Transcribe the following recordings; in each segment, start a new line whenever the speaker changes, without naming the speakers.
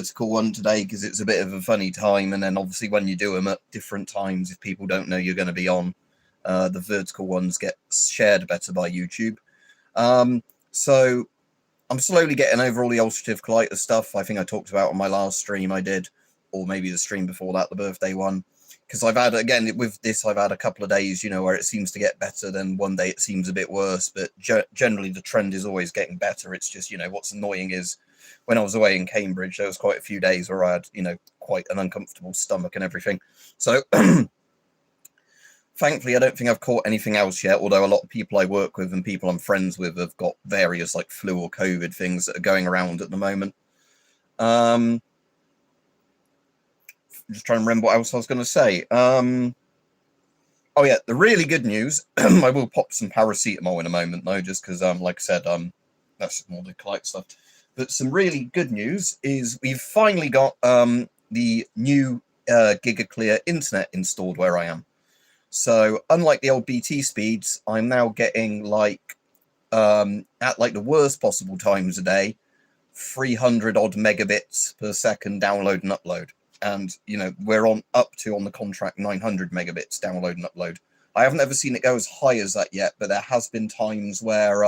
vertical one today because it's a bit of a funny time, and then obviously when you do them at different times, if people don't know you're going to be on, the vertical ones get shared better by YouTube. So I'm slowly getting over all the ulcerative colitis stuff. I think I talked about on my last stream I did, or maybe the stream before that, the birthday one. Because I've had, again, with this, I've had a couple of days, where it seems to get better, then one day it seems a bit worse. But generally, the trend is always getting better. It's just, what's annoying is when I was away in Cambridge, there was quite a few days where I had, quite an uncomfortable stomach and everything. So thankfully, I don't think I've caught anything else yet, although a lot of people I work with and people I'm friends with have got various like flu or COVID things that are going around at the moment. Just trying to remember what else I was going to say. Oh yeah, the really good news. I will pop some paracetamol in a moment, though, just because, like I said, that's more the colitis stuff. But some really good news is we've finally got the new GigaClear internet installed where I am. So unlike the old BT speeds, I'm now getting like at like the worst possible times a day, 300 odd megabits per second download and upload. And, we're on the contract 900 megabits download and upload. I haven't ever seen it go as high as that yet, but there has been times where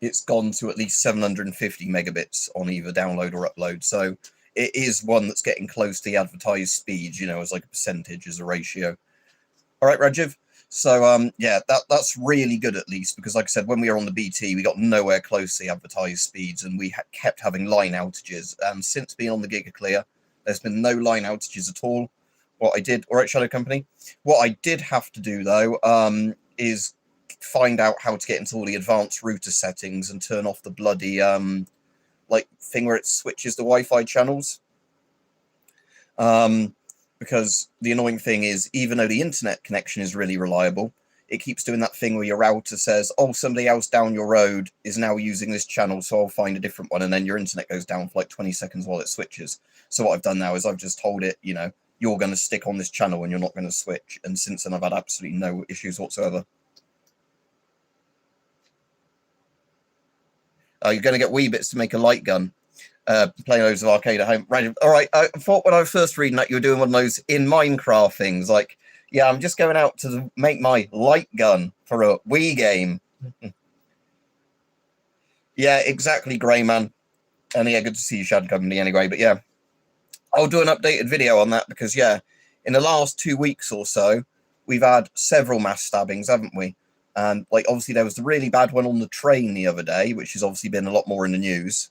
it's gone to at least 750 megabits on either download or upload. So it is one that's getting close to the advertised speed, as like a percentage, as a ratio. All right, Rajiv. So, yeah, that's really good, at least, because like I said, when we were on the BT, we got nowhere close to the advertised speeds, and we kept having line outages. And since being on the GigaClear, there's been no line outages at all. All right, Shadow Company. What I did have to do, though, is find out how to get into all the advanced router settings and turn off the bloody, like, thing where it switches the Wi-Fi channels. Because the annoying thing is, even though the internet connection is really reliable, it keeps doing that thing where your router says, oh, somebody else down your road is now using this channel, so I'll find a different one. And then your internet goes down for like 20 seconds while it switches. So what I've done now is I've just told it, you're going to stick on this channel and you're not going to switch. And since then, I've had absolutely no issues whatsoever. You're going to get wee bits to make a light gun. Playing loads of arcade at home. Right. All right. I thought when I was first reading that you were doing one of those in Minecraft things. Like, yeah, I'm just going out to make my light gun for a Wii game. Yeah, exactly, Grey Man. And yeah, good to see you, Shadow Company, anyway. But yeah, I'll do an updated video on that because, yeah, in the last 2 weeks or so, we've had several mass stabbings, haven't we? And, like, obviously there was the really bad one on the train the other day, which has obviously been a lot more in the news.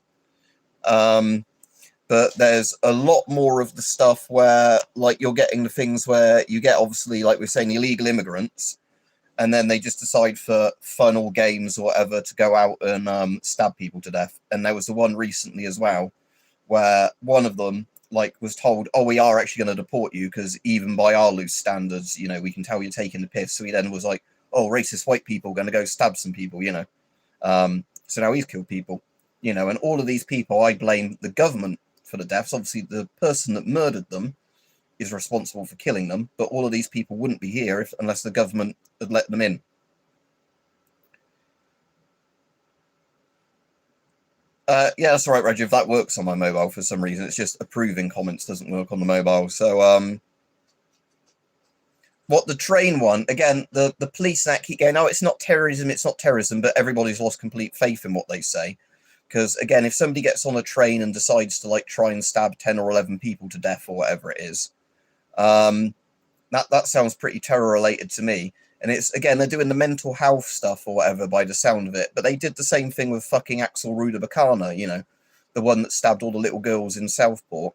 But there's a lot more of the stuff where, like, you're getting the things where you get, obviously, like we're saying, illegal immigrants, and then they just decide for fun or games or whatever to go out and stab people to death. And there was the one recently as well, where one of them, like, was told, oh, we are actually going to deport you because even by our loose standards, we can tell you're taking the piss. So he then was like, oh, racist white people going to go stab some people, So now he's killed people. And all of these people, I blame the government for the deaths. Obviously, the person that murdered them is responsible for killing them, but all of these people wouldn't be here unless the government had let them in. Yeah, that's all right, Rajiv. That works on my mobile for some reason. It's just approving comments doesn't work on the mobile. So, what the train one, again, the police and that keep going, oh, it's not terrorism, but everybody's lost complete faith in what they say. Because, again, if somebody gets on a train and decides to, like, try and stab 10 or 11 people to death or whatever it is, that sounds pretty terror-related to me. And it's, again, they're doing the mental health stuff or whatever by the sound of it. But they did the same thing with fucking Axel Rudabakana, the one that stabbed all the little girls in Southport.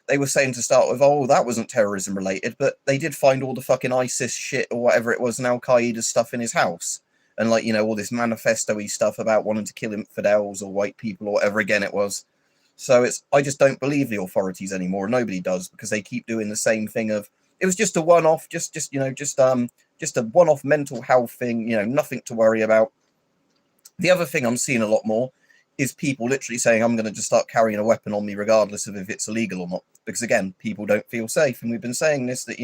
They were saying to start with, oh, that wasn't terrorism-related, but they did find all the fucking ISIS shit or whatever it was and Al-Qaeda stuff in his house. And, like, all this manifesto-y stuff about wanting to kill infidels or white people or whatever again it was. So I just don't believe the authorities anymore. Nobody does, because they keep doing the same thing of, it was just a one-off, just a one-off mental health thing, nothing to worry about. The other thing I'm seeing a lot more is people literally saying, I'm going to just start carrying a weapon on me regardless of if it's illegal or not. Because, again, people don't feel safe. And we've been saying this, that,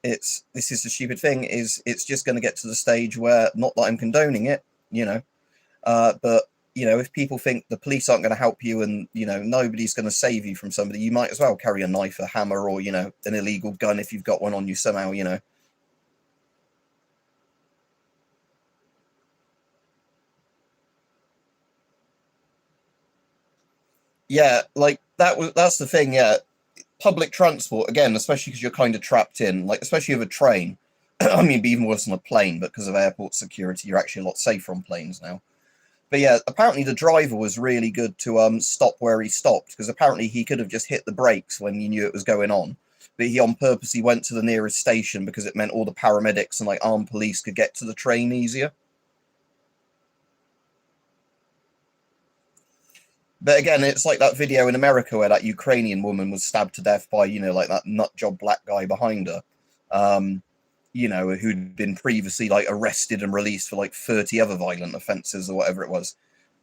this is the stupid thing, is it's just going to get to the stage where, not that I'm condoning it, but you know, if people think the police aren't going to help you and, you know, nobody's going to save you from somebody, you might as well carry a knife, a hammer, or, you know, an illegal gun if you've got one on you somehow, you know. Yeah, like that's the thing, yeah. Public transport, again, especially because you're kind of trapped in, like, especially with a train. I mean, it'd be even worse on a plane, but because of airport security, you're actually a lot safer on planes now. But yeah, apparently the driver was really good to stop where he stopped, because apparently he could have just hit the brakes when he knew it was going on. But he on purposely went to the nearest station because it meant all the paramedics and like armed police could get to the train easier. But again, it's like that video in America where that Ukrainian woman was stabbed to death by, you know, like that nut job black guy behind her. You know, who'd been previously like arrested and released for like 30 other violent offences or whatever it was.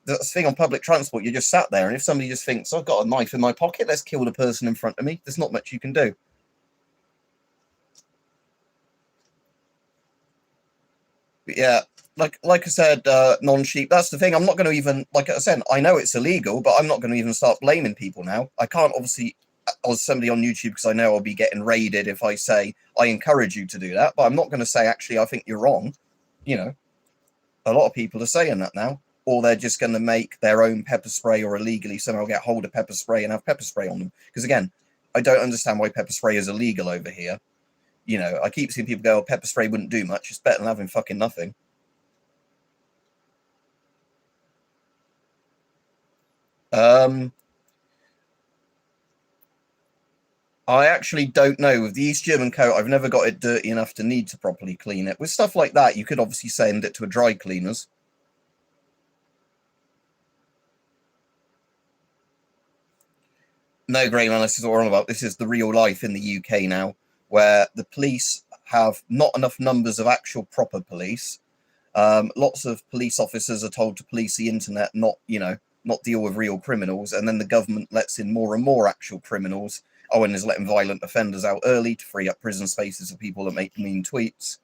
The thing on public transport, you just sat there, and if somebody just thinks, I've got a knife in my pocket, let's kill the person in front of me, there's not much you can do. But yeah, like I said, non-sheep, that's the thing. I'm not going to even, like I said, I know it's illegal, but I'm not going to even start blaming people now. I can't obviously, as somebody on YouTube, because I know I'll be getting raided if I say I encourage you to do that, but I'm not going to say, actually, I think you're wrong. You know, a lot of people are saying that now, or they're just going to make their own pepper spray or illegally somehow get hold of pepper spray and have pepper spray on them. Because again, I don't understand why pepper spray is illegal over here. You know, I keep seeing people go, oh, pepper spray wouldn't do much. It's better than having fucking nothing. Um, I actually don't know. With the East German coat, I've never got it dirty enough to need to properly clean it. With stuff like that, you could obviously send it to a dry cleaners. No, Grey Man, this is what we're on about. This is the real life in the UK now, where the police have not enough numbers of actual proper police. Lots of police officers are told to police the internet, not, you know, not deal with real criminals, and then the government lets in more and more actual criminals. Oh, and is letting violent offenders out early to free up prison spaces for people that make mean tweets.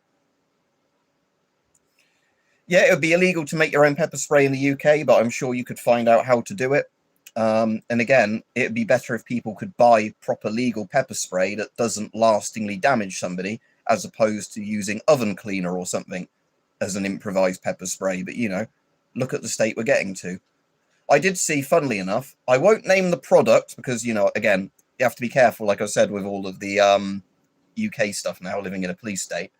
Yeah, it would be illegal to make your own pepper spray in the UK, but I'm sure you could find out how to do it. And again, it'd be better if people could buy proper legal pepper spray that doesn't lastingly damage somebody, as opposed to using oven cleaner or something as an improvised pepper spray. But, you know, look at the state we're getting to. I did see, funnily enough, I won't name the product because, you know, again, you have to be careful, like I said, with all of the UK stuff now, living in a police state.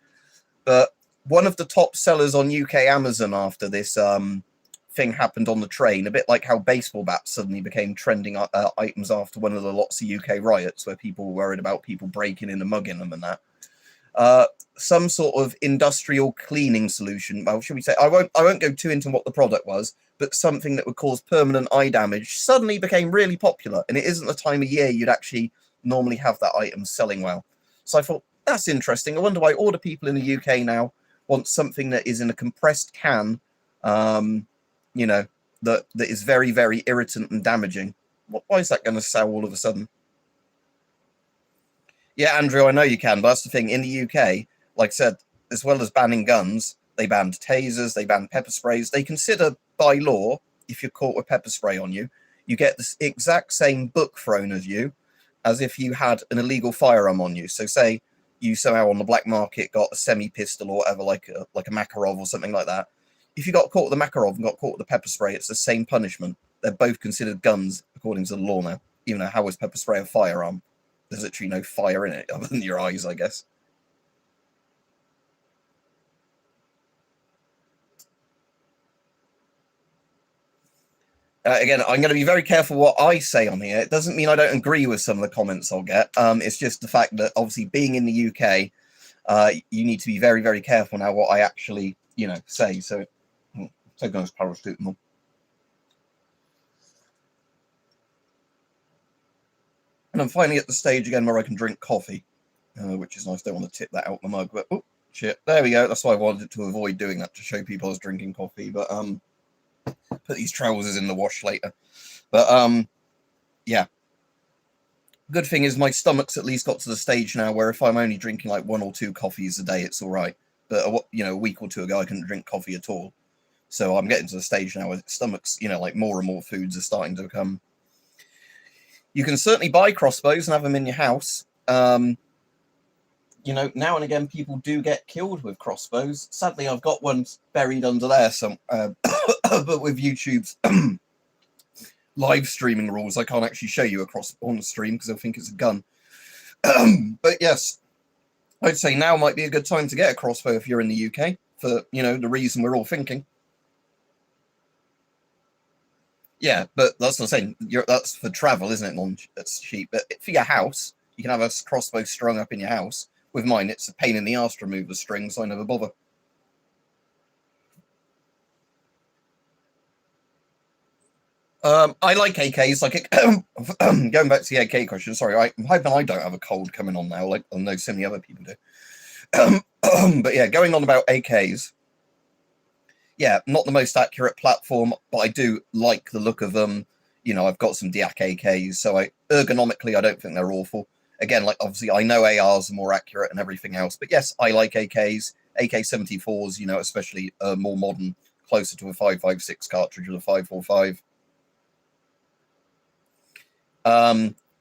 But one of the top sellers on UK Amazon after this thing happened on the train, a bit like how baseball bats suddenly became trending items after one of the lots of UK riots where people were worried about people breaking in and mugging them and that. Some sort of industrial cleaning solution. Well, should we say? I won't go too into what the product was, but something that would cause permanent eye damage suddenly became really popular, and it isn't the time of year you'd actually normally have that item selling well. So I thought that's interesting. I wonder why all the people in the UK now want something that is in a compressed can, you know, that is very, very irritant and damaging. Why is that going to sell all of a sudden? Yeah, Andrew, I know you can, but that's the thing. In the UK, like I said, as well as banning guns, they banned tasers, they banned pepper sprays. They consider by law, if you're caught with pepper spray on you, you get the exact same book thrown at you as if you had an illegal firearm on you. So say you somehow on the black market got a semi-pistol or whatever, like a Makarov or something like that. If you got caught with the Makarov and got caught with the pepper spray, it's the same punishment. They're both considered guns according to the law now. Even though how is pepper spray a firearm? There's literally no fire in it other than your eyes, I guess. Again, I'm going to be very careful what I say on here. It doesn't mean I don't agree with some of the comments I'll get. It's just the fact that obviously being in the UK, you need to be very, very careful now what I actually, you know, say. So, take on this paracetamol. And I'm finally at the stage again where I can drink coffee, which is nice. Don't want to tip that out the mug, but oh shit, there we go. That's why I wanted to avoid doing that, to show people I was drinking coffee. But put these trousers in the wash later. But yeah. Good thing is my stomach's at least got to the stage now where if I'm only drinking like 1 or 2 coffees a day, it's all right. But you know, a week or two ago I couldn't drink coffee at all. So I'm getting to the stage now where stomachs, you know, like more and more foods are starting to come. You can certainly buy crossbows and have them in your house. You know, now and again, people do get killed with crossbows. Sadly, I've got one buried under there. But with YouTube's live streaming rules, I can't actually show you a crossbow on the stream because I think it's a gun. But yes, I'd say now might be a good time to get a crossbow if you're in the UK for, you know, the reason we're all thinking. Yeah, but that's what I'm saying. That's for travel, isn't it? That's cheap. But for your house, you can have a crossbow strung up in your house. With mine, it's a pain in the arse to remove the string, so I never bother. I like AKs. Like going back to the AK question. Sorry, I'm hoping I don't have a cold coming on now. Like I know so many other people do. But yeah, going on about AKs. Yeah, not the most accurate platform, but I do like the look of them. You know, I've got some DIAC AKs, so ergonomically, I don't think they're awful. Again, like obviously, I know ARs are more accurate and everything else, but yes, I like AKs. AK-74s, you know, especially more modern, closer to a 5.56 cartridge or a 5.45.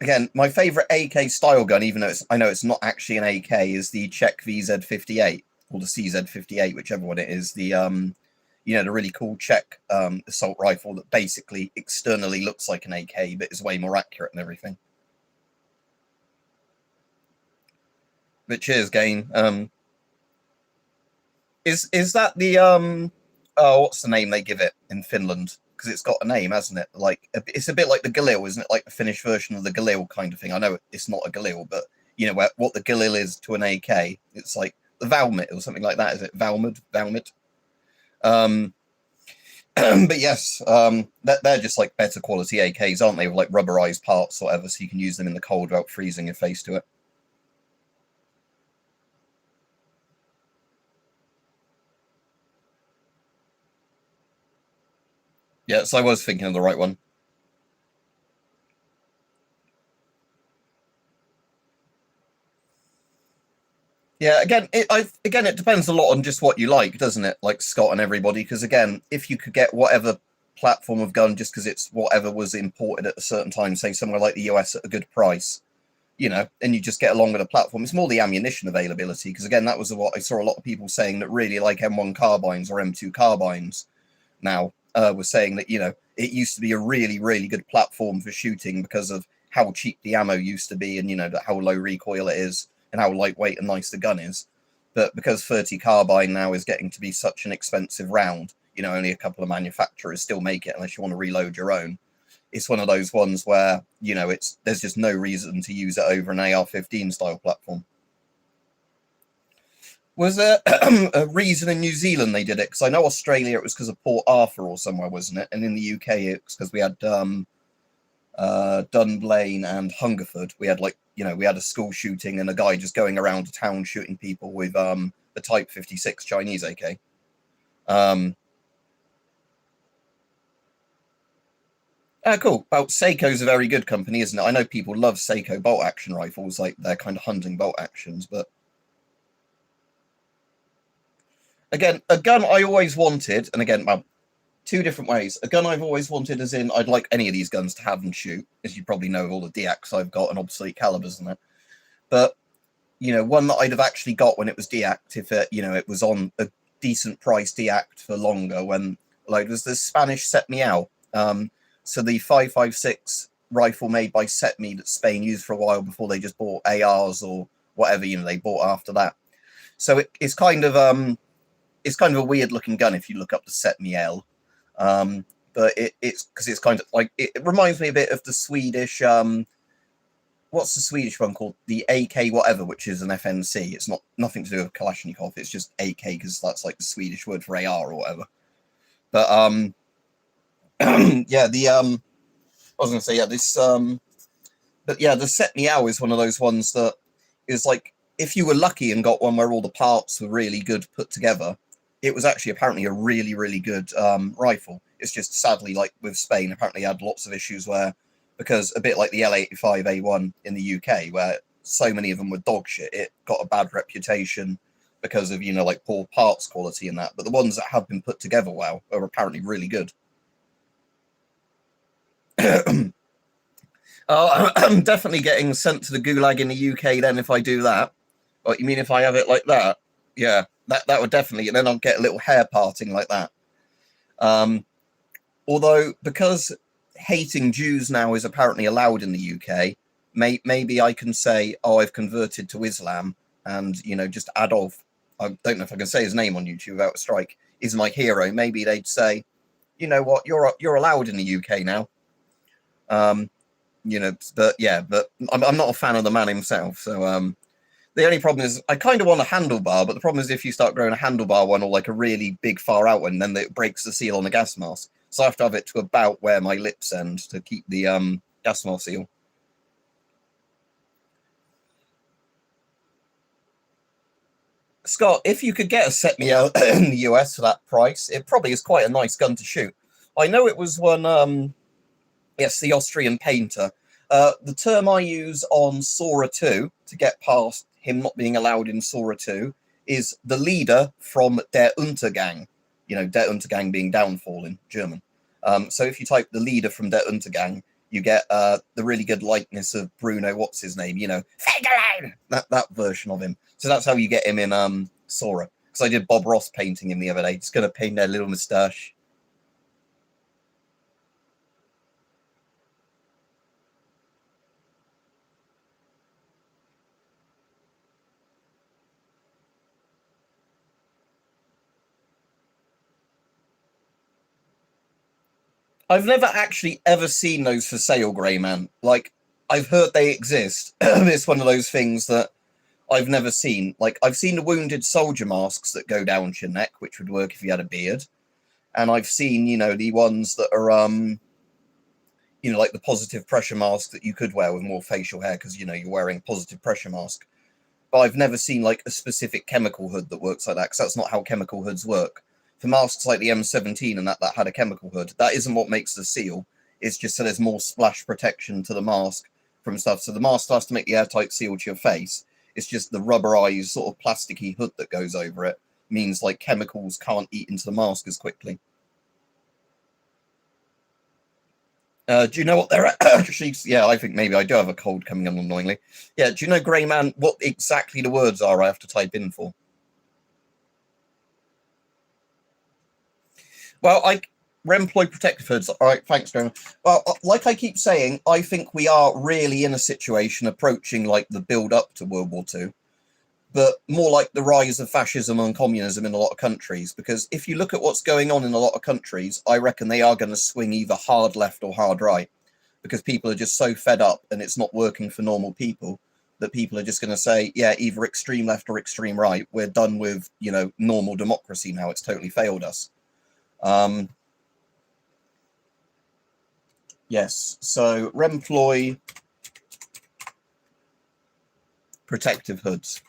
Again, my favorite AK style gun, even though I know it's not actually an AK, is the Czech VZ58 or the CZ58, whichever one it is. The you know, the really cool Czech assault rifle that basically externally looks like an AK, but is way more accurate and everything. But cheers, Gain. Is that the oh, what's the name they give it in Finland? Because it's got a name, hasn't it? Like it's a bit like the Galil, isn't it? Like the Finnish version of the Galil kind of thing. I know it's not a Galil, but you know what the Galil is to an AK. It's like the Valmit or something like that. Is it Valmid? But yes, they're just like better quality AKs, aren't they? With like rubberized parts or whatever, so you can use them in the cold without freezing your face to it. Yeah, so I was thinking of the right one. Yeah, again, it depends a lot on just what you like, doesn't it? Like Scott and everybody, because again, if you could get whatever platform of gun just because it's whatever was imported at a certain time, say somewhere like the US at a good price, you know, and you just get along with the platform. It's more the ammunition availability, because again, that was what I saw a lot of people saying that really like M1 carbines or M2 carbines now were saying that, you know, it used to be a really, really good platform for shooting because of how cheap the ammo used to be and, you know, how low recoil it is and how lightweight and nice the gun is. But because 30 carbine now is getting to be such an expensive round, you know, only a couple of manufacturers still make it unless you want to reload your own. It's one of those ones where, you know, there's just no reason to use it over an AR-15 style platform. Was there a reason in New Zealand they did it? Because I know Australia it was because of Port Arthur or somewhere, wasn't it? And in the UK it's because we had Dunblane and Hungerford. We had like, you know, we had a school shooting and a guy just going around the town shooting people with the Type 56 Chinese AK. Cool. Well, Seiko's a very good company, isn't it? I know people love Seiko bolt action rifles, like they're kind of hunting bolt actions, but again, a gun I always wanted, and again, well, two different ways. A gun I've always wanted, as in I'd like any of these guns to have and shoot, as you probably know, all the DIACs I've got and obsolete calibers and that. But you know, one that I'd have actually got when it was DIACed, if it, you know, it was on a decent price DIACed for longer, when like was the Spanish Set Meow. So the 5.56 rifle made by Setme that Spain used for a while before they just bought ARs or whatever, you know, they bought after that. So it's kind of a weird looking gun if you look up the Setme L. But it's because it's kind of like it reminds me a bit of the Swedish what's the Swedish one called? The AK whatever, which is an FNC. It's nothing to do with Kalashnikov. It's just AK because that's like the Swedish word for AR or whatever. But yeah, I was gonna say, yeah, this but yeah, the Set Meow is one of those ones that is like, if you were lucky and got one where all the parts were really good put together, it was actually apparently a really, really good rifle. It's just sadly, like with Spain, apparently had lots of issues where, because a bit like the L85A1 in the UK, where so many of them were dog shit, it got a bad reputation because of, you know, like poor parts quality and that. But the ones that have been put together well are apparently really good. I'm definitely getting sent to the gulag in the UK then if I do that. What, you mean if I have it like that? Yeah, that would definitely, and then I'll get a little hair parting like that. Although, because hating Jews now is apparently allowed in the UK, maybe I can say, oh, I've converted to Islam, and, you know, just Adolf, I don't know if I can say his name on YouTube without a strike, is my hero. Maybe they'd say, you know what, you're allowed in the UK now. You know, but yeah, but I'm not a fan of the man himself. So the only problem is I kind of want a handlebar, but the problem is if you start growing a handlebar one or like a really big far out one, then it breaks the seal on the gas mask. So I have to have it to about where my lips end to keep the gas mask seal. Scott, if you could get a set me out in the US for that price, it probably is quite a nice gun to shoot. I know it was one, yes, the Austrian painter. The term I use on Sora 2 to get past him not being allowed in Sora 2 is the leader from Der Untergang. You know, Der Untergang being downfall in German. So if you type the leader from Der Untergang, you get the really good likeness of Bruno, what's his name, you know, Fegelein! That version of him. So that's how you get him in Sora. Because I did Bob Ross painting him the other day. Just going to paint their little moustache. I've never actually ever seen those for sale, Grey Man. Like, I've heard they exist. It's one of those things that I've never seen. Like, I've seen the wounded soldier masks that go down your neck, which would work if you had a beard. And I've seen, you know, the ones that are, you know, like the positive pressure mask that you could wear with more facial hair because, you know, you're wearing a positive pressure mask. But I've never seen, like, a specific chemical hood that works like that because that's not how chemical hoods work. For masks like the M17 and that had a chemical hood, that isn't what makes the seal. It's just so there's more splash protection to the mask from stuff. So the mask has to make the airtight seal to your face. It's just the rubberized sort of plasticky hood that goes over it means like chemicals can't eat into the mask as quickly. Do you know what they're actually? Yeah, I think maybe I do have a cold coming on annoyingly. Yeah, do you know, Grey Man, what exactly the words are I have to type in for? Well, Remploy protective hoods. All right, thanks, Graham. Well, like I keep saying, I think we are really in a situation approaching like the build up to World War II, but more like the rise of fascism and communism in a lot of countries. Because if you look at what's going on in a lot of countries, I reckon they are going to swing either hard left or hard right, because people are just so fed up and it's not working for normal people that people are just going to say, yeah, either extreme left or extreme right. We're done with, you know, normal democracy now. It's totally failed us. Yes, so Remploy protective hoods.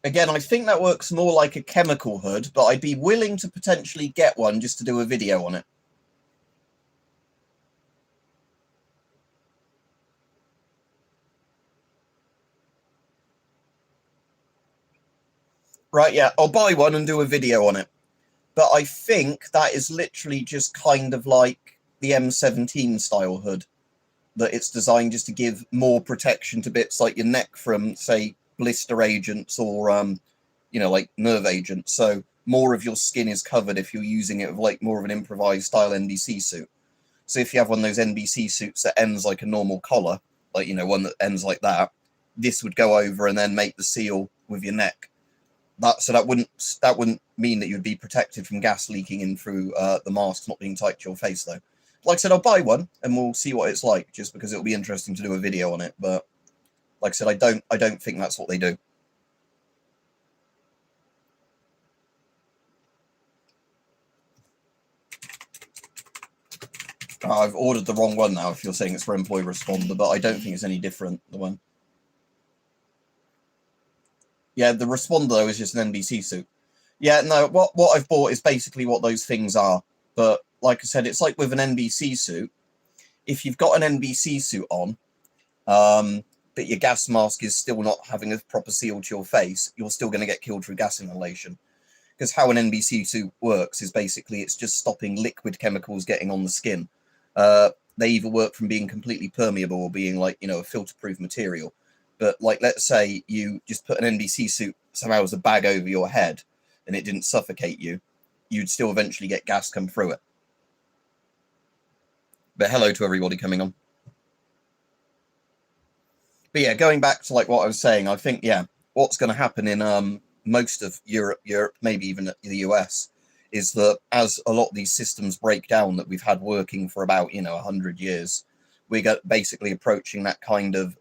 Again, I think that works more like a chemical hood, but I'd be willing to potentially get one just to do a video on it. Right, yeah, I'll buy one and do a video on it. But I think that is literally just kind of like the M17 style hood, that it's designed just to give more protection to bits like your neck from, say, blister agents or, you know, like nerve agents. So more of your skin is covered if you're using it with like more of an improvised style NBC suit. So if you have one of those NBC suits that ends like a normal collar, like, you know, one that ends like that, this would go over and then make the seal with your neck. That wouldn't mean that you'd be protected from gas leaking in through the mask not being tight to your face, though. Like I said, I'll buy one and we'll see what it's like, just because it'll be interesting to do a video on it. But like I said, I don't think that's what they do. I've ordered the wrong one now. If you're saying it's for employee responder, but I don't think it's any different. The one. Yeah, the responder though is just an NBC suit. Yeah, no, what I've bought is basically what those things are. But like I said, it's like with an NBC suit, if you've got an NBC suit on, but your gas mask is still not having a proper seal to your face, you're still going to get killed through gas inhalation. Because how an NBC suit works is basically it's just stopping liquid chemicals getting on the skin. They either work from being completely permeable or being like, you know, a filter-proof material. But like, let's say you just put an NBC suit somehow as a bag over your head and it didn't suffocate you, you'd still eventually get gas come through it. But hello to everybody coming on. But yeah, going back to like what I was saying, I think, yeah, what's going to happen in most of Europe, maybe even the US, is that as a lot of these systems break down that we've had working for about, 100 years, we get basically approaching that kind of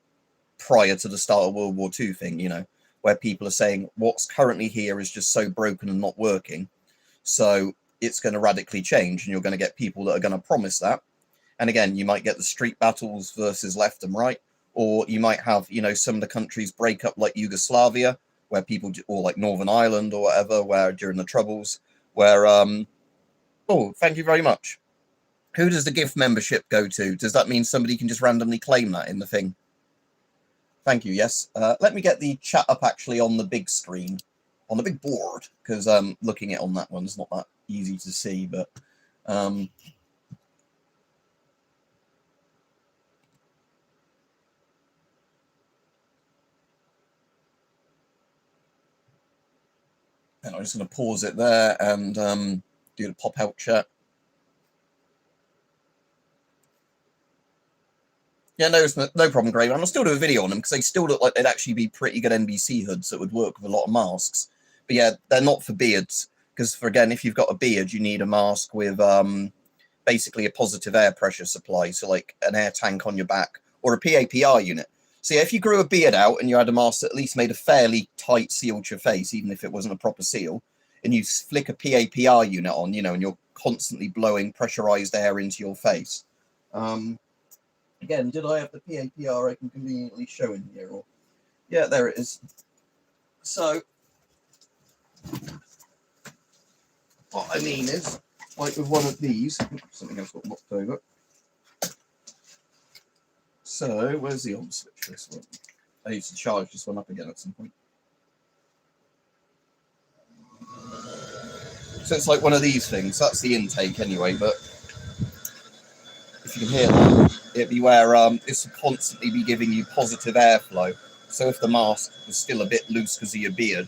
prior to the start of World War II thing, where people are saying what's currently here is just so broken and not working. So it's going to radically change, and you're going to get people that are going to promise that. And again, you might get the street battles versus left and right, or you might have, some of the countries break up like Yugoslavia, where people, or like Northern Ireland or whatever, where during the Troubles, where, oh, thank you very much. Who does the gift membership go to? Does that mean somebody can just randomly claim that in the thing? Thank you, yes. Let me get the chat up actually on the big screen, on the big board, because looking at it on that one's not that easy to see, but... And I'm just going to pause it there and do the pop-out chat. Yeah, no problem, Grave. I'll still do a video on them because they still look like they'd actually be pretty good NBC hoods that would work with a lot of masks. But yeah, they're not for beards because, again, if you've got a beard, you need a mask with basically a positive air pressure supply, so like an air tank on your back or a PAPR unit. So yeah, if you grew a beard out and you had a mask that at least made a fairly tight seal to your face, even if it wasn't a proper seal, and you flick a PAPR unit on, and you're constantly blowing pressurized air into your face. Again, did I have the PAPR I can conveniently show in here? Or yeah, there it is. So what I mean is, like with one of these, something else got knocked over. So, where's the on switch for this one? I need to charge this one up again at some point. So it's like one of these things. That's the intake anyway, but if you can hear that, it'd be where this will constantly be giving you positive airflow. So if the mask was still a bit loose because of your beard,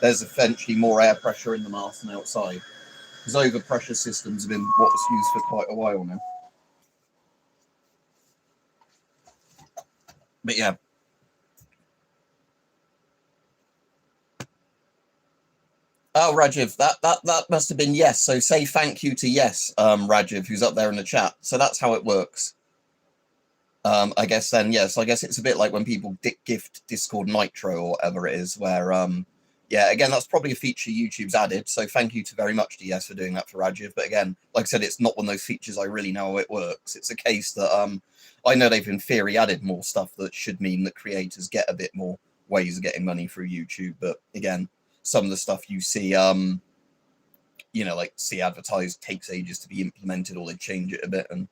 there's eventually more air pressure in the mask than outside. Because overpressure systems have been what's used for quite a while now. But yeah. Oh, Rajiv, that must have been yes. So say thank you to yes, Rajiv, who's up there in the chat. So that's how it works. I guess then, yes, I guess it's a bit like when people gift Discord Nitro or whatever it is, where, yeah, again, that's probably a feature YouTube's added. So thank you very much to yes for doing that for Rajiv. But again, like I said, it's not one of those features I really know how it works. It's a case that I know they've in theory added more stuff that should mean that creators get a bit more ways of getting money through YouTube. But again, some of the stuff you see, like see advertised takes ages to be implemented, or they change it a bit. And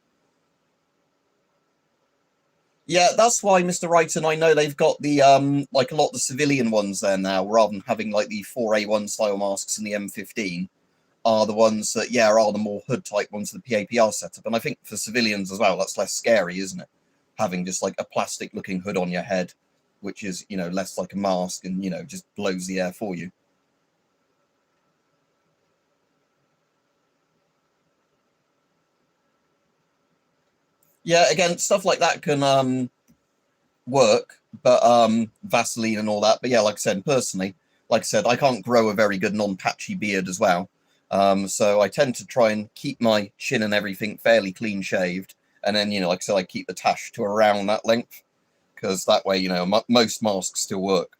yeah, that's why, Mr. Wrighton, I know they've got the like a lot of the civilian ones there now, rather than having like the 4A1 style masks and the M15, are the ones that, yeah, are the more hood type ones, the PAPR setup. And I think for civilians as well, that's less scary, isn't it? Having just like a plastic looking hood on your head, which is, less like a mask and, just blows the air for you. Yeah, again, stuff like that can work, but Vaseline and all that. But yeah, like I said, personally, like I said, I can't grow a very good non-patchy beard as well. So I tend to try and keep my chin and everything fairly clean shaved. And then, like I said, I keep the tash to around that length, because that way, most masks still work.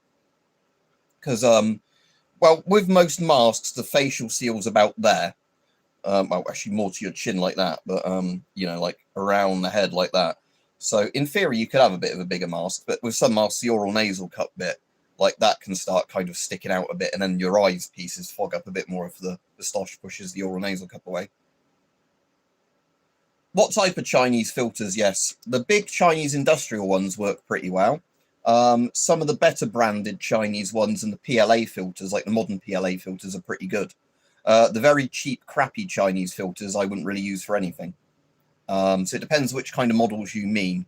Because, well, with most masks, the facial seal's about there. Well, actually more to your chin like that, but, like around the head like that. So in theory, you could have a bit of a bigger mask, but with some masks, the oral nasal cup bit, like that can start kind of sticking out a bit, and then your eyes pieces fog up a bit more if the moustache pushes the oral nasal cup away. What type of Chinese filters? Yes, the big Chinese industrial ones work pretty well. Some of the better branded Chinese ones and the PLA filters, like the modern PLA filters, are pretty good. The very cheap, crappy Chinese filters I wouldn't really use for anything. So it depends which kind of models you mean.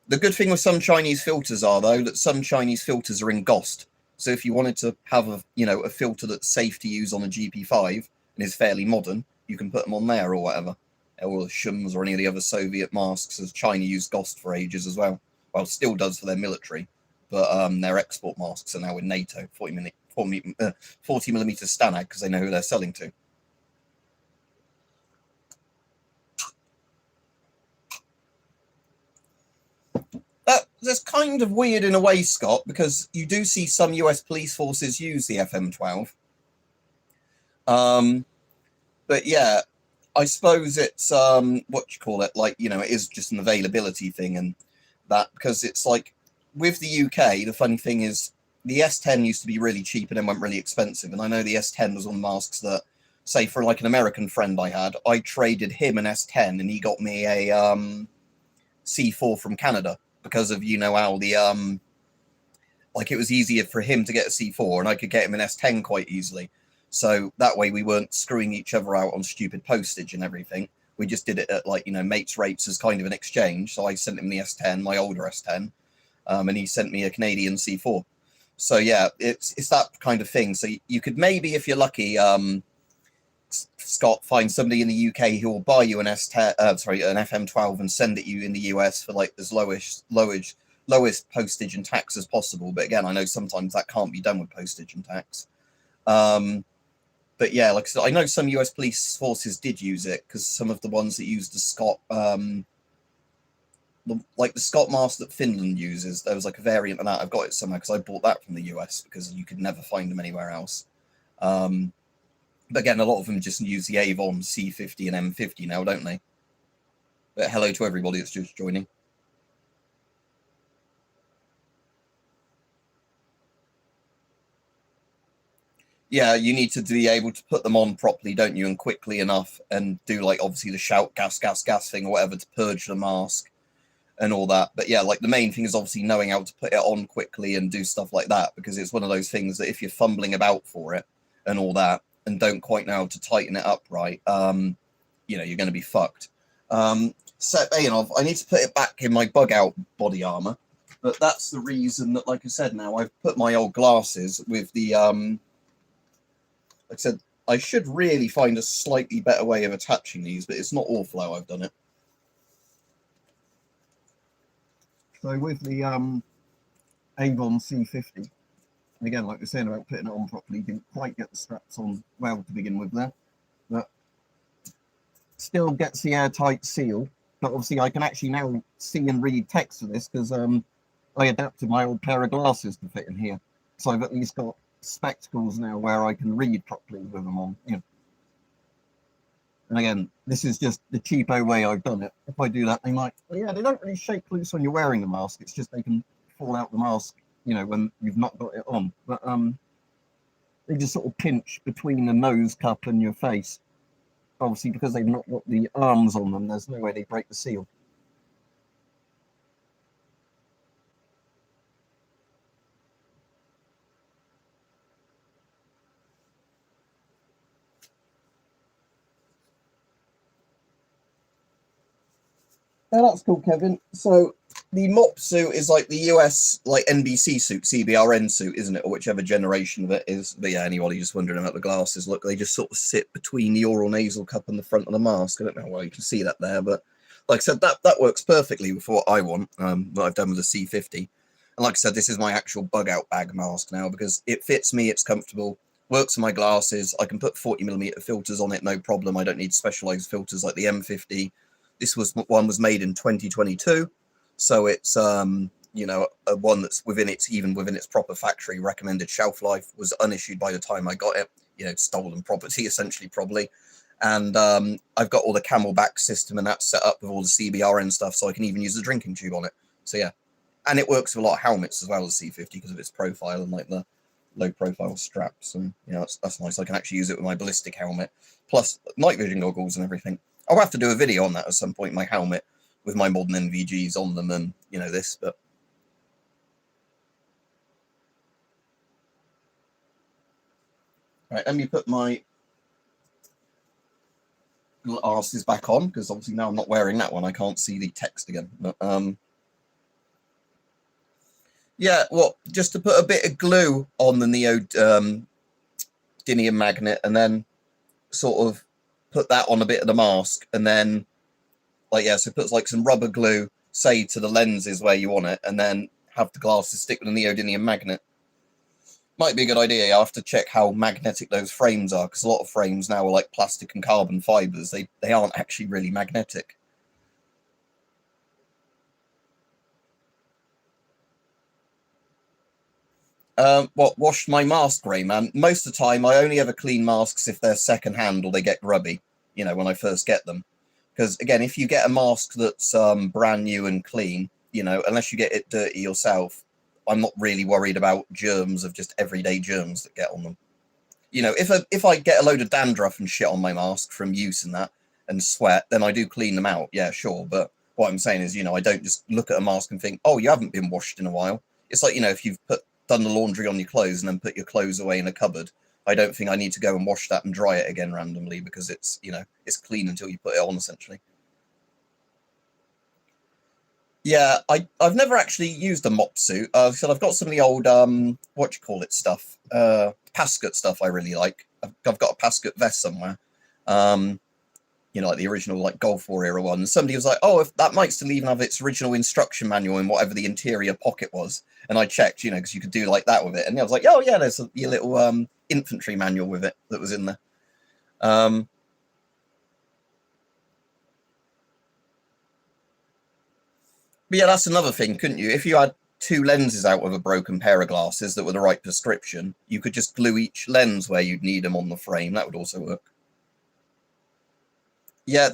The good thing with some Chinese filters are, though, that some Chinese filters are in GOST. So if you wanted to have a filter that's safe to use on a GP5 and is fairly modern, you can put them on there or whatever. Or the Shums or any of the other Soviet masks, as China used GOST for ages as well. Well, still does for their military, but their export masks are now in NATO, 40mm Stanag, because they know who they're selling to. That's kind of weird in a way, Scott, because you do see some US police forces use the FM12. But yeah, I suppose it's it is just an availability thing, and that, because it's like with the UK, the funny thing is the S10 used to be really cheap and then went really expensive, and I know the S10 was on masks that, say, for like an American friend I traded him an S10 and he got me a C4 from Canada, because of how the it was easier for him to get a C4 and I could get him an S10 quite easily. So that way we weren't screwing each other out on stupid postage and everything. We just did it at mates rates as kind of an exchange. So I sent him the S10, my older S10, and he sent me a Canadian C4. So yeah, it's that kind of thing. So you could maybe, if you're lucky, Scott, find somebody in the UK who will buy you an an FM12 and send it you in the US for like as lowest postage and tax as possible. But again, I know sometimes that can't be done with postage and tax. But yeah, like I said, I know some US police forces did use it, because some of the ones that used the Scott, the Scott mask that Finland uses, there was like a variant of that. I've got it somewhere because I bought that from the US because you could never find them anywhere else. But again, a lot of them just use the Avon C50 and M50 now, don't they? But hello to everybody that's just joining. Yeah, you need to be able to put them on properly, don't you, and quickly enough, and do obviously the shout gas thing or whatever to purge the mask and all that. But yeah, the main thing is obviously knowing how to put it on quickly and do stuff like that, because it's one of those things that if you're fumbling about for it and all that and don't quite know how to tighten it up right, you're going to be fucked. Speaking of, I need to put it back in my bug out body armor, but that's the reason that, like I said, now I've put my old glasses with the like I said, I should really find a slightly better way of attaching these, but it's not awful how I've done it. So with the Avon C50, again, like I was saying about putting it on properly, didn't quite get the straps on well to begin with there, but still gets the airtight seal. But obviously I can actually now see and read text for this, because I adapted my old pair of glasses to fit in here. So I've at least got spectacles now where I can read properly with them on. And again, this is just the cheapo way I've done it. If I do that, they might, they don't really shake loose when you're wearing the mask. It's just they can fall out the mask, when you've not got it on. But they just sort of pinch between the nose cup and your face. Obviously, because they've not got the arms on them, there's no way they break the seal. Oh, that's cool, Kevin. So the mop suit is like the US NBC suit, CBRN suit, isn't it? Or whichever generation of it is. But yeah, anybody just wondering about the glasses, look, they just sort of sit between the oral nasal cup and the front of the mask. I don't know why you can see that there, but like I said, that works perfectly with what I want, what I've done with the C50. And like I said, this is my actual bug out bag mask now, because it fits me, it's comfortable, works for my glasses. I can put 40mm filters on it, no problem. I don't need specialized filters like the M50. This one was made in 2022, so it's a one that's within its proper factory recommended shelf life, was unissued by the time I got it. Stolen property essentially, probably. And I've got all the Camelback system and that's set up with all the CBRN stuff, so I can even use the drinking tube on it. So yeah, and it works with a lot of helmets as well as C50 because of its profile and the low-profile straps, and you know that's nice. I can actually use it with my ballistic helmet, plus night vision goggles and everything. I'll have to do a video on that at some point. My helmet with my modern NVGs on them, and you know this, but. Right, let me put my glasses back on, because obviously now I'm not wearing that one. I can't see the text again. But, yeah, well, just to put a bit of glue on the neodymium magnet, and then sort of put that on a bit of the mask, and then, like, yeah, so it puts like some rubber glue, say, to the lenses where you want it, and then have the glasses stick with the neodymium magnet. Might be a good idea. I'll have to check how magnetic those frames are, because a lot of frames now are like plastic and carbon fibers. They aren't actually really magnetic. What, washed my mask grey, man? Most of the time, I only ever clean masks if they're second-hand or they get grubby, you know, when I first get them. Because, again, if you get a mask that's brand new and clean, you know, unless you get it dirty yourself, I'm not really worried about germs of just everyday germs that get on them. You know, if I get a load of dandruff and shit on my mask from use and that, and sweat, then I do clean them out. Yeah, sure. But what I'm saying is, you know, I don't just look at a mask and think, oh, you haven't been washed in a while. It's like, you know, if you've done the laundry on your clothes and then put your clothes away in a cupboard, I don't think I need to go and wash that and dry it again randomly, because it's, you know, it's clean until you put it on, essentially. Yeah, I've never actually used a mop suit. So I've got some of the old what do you call it stuff, Pascut stuff I really like. I've got a Pascut vest somewhere, you know, like the original like Gulf War era one. And somebody was like, oh, if that might still even have its original instruction manual in whatever the interior pocket was. And I checked, you know, because you could do like that with it. And I was like, oh yeah, there's your little infantry manual with it that was in there. But yeah, that's another thing, couldn't you? If you had two lenses out of a broken pair of glasses that were the right prescription, you could just glue each lens where you'd need them on the frame. That would also work. Yeah,